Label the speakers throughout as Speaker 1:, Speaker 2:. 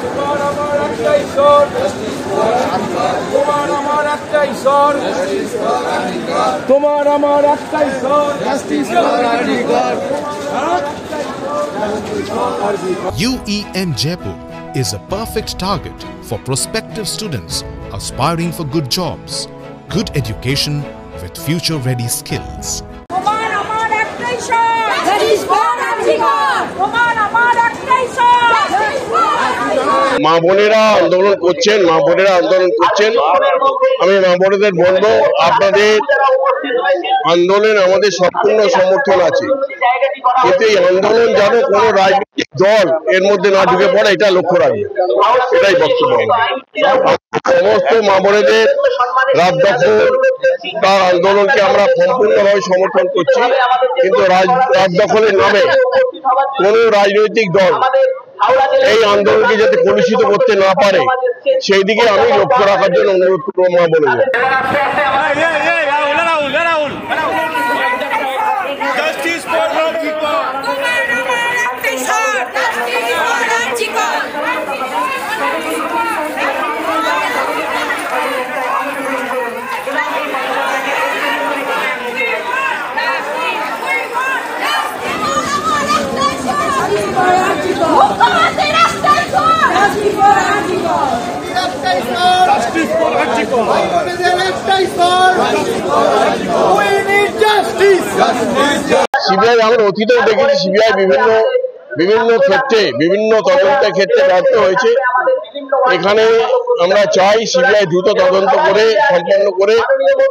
Speaker 1: তোমার আমার একটাই স্বর, তোমার আমার একটাই স্বর, তোমার আমার একটাই স্বর।
Speaker 2: UEM Jaipur is a perfect target for prospective students aspiring for good jobs, good education with future-ready skills.
Speaker 3: তোমার আমার একটাই স্বর, তোমার আমার একটাই স্বর।
Speaker 4: মা বোনেরা আন্দোলন করছেন, আমি মা বোনেদের বলবো, আপনাদের আন্দোলন আমাদের সম্পূর্ণ সমর্থন আছে, কিন্তু এই আন্দোলন যেন কোনো রাজনৈতিক দল এর মধ্যে না ঢুকে পড়ে এটা লক্ষ্য রাখবে, এটাই বক্তব্য। সমস্ত মা বোনেদের রাত দখল তার আন্দোলনকে আমরা সম্পূর্ণভাবে সমর্থন করছি, কিন্তু রাত দখলের নামে কোনো রাজনৈতিক দল এই আন্দোলনকে যাতে কলুষিত করতে না পারে সেই দিকে আমি লক্ষ্য রাখার জন্য অনুরোধ করবো মা বোনেদের। সিবিআই আমরা অতীতেও দেখেছি, সিবিআই বিভিন্ন ক্ষেত্রে বিভিন্ন তদন্তের ক্ষেত্রে ব্যর্থ হয়েছে। এখানে আমরা চাই সিবিআই দ্রুত তদন্ত করে সম্পন্ন করে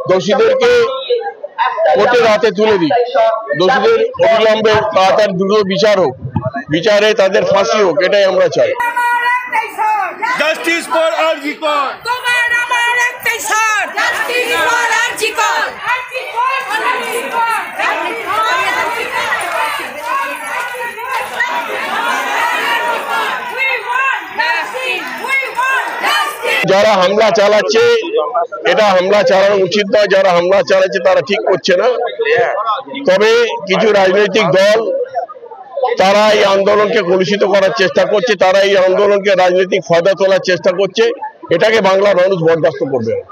Speaker 4: দোষীদেরকে কোর্টের হাতে তুলে দিই, দোষীদের অবিলম্বে তাড়াতাড়ি দ্রুত বিচার হোক, বিচারে তাদের ফাঁসি হোক, এটাই আমরা চাই।
Speaker 1: জাস্টিস ফর আরজিকর,
Speaker 3: তোমার আমার একটাই স্বর, জাস্টিস ফর আরজিকর।
Speaker 4: যারা হামলা চালাচ্ছে এটা হামলা চালানো উচিত নয়, যারা হামলা চালাচ্ছে তারা ঠিক করছে না। তবে কিছু রাজনৈতিক দল তারা এই আন্দোলনকে কলুষিত করার চেষ্টা করছে, তারা এই আন্দোলনকে রাজনৈতিক ফায়দা তোলার চেষ্টা করছে, এটাকে বাংলার মানুষ বরদাস্ত করবে না।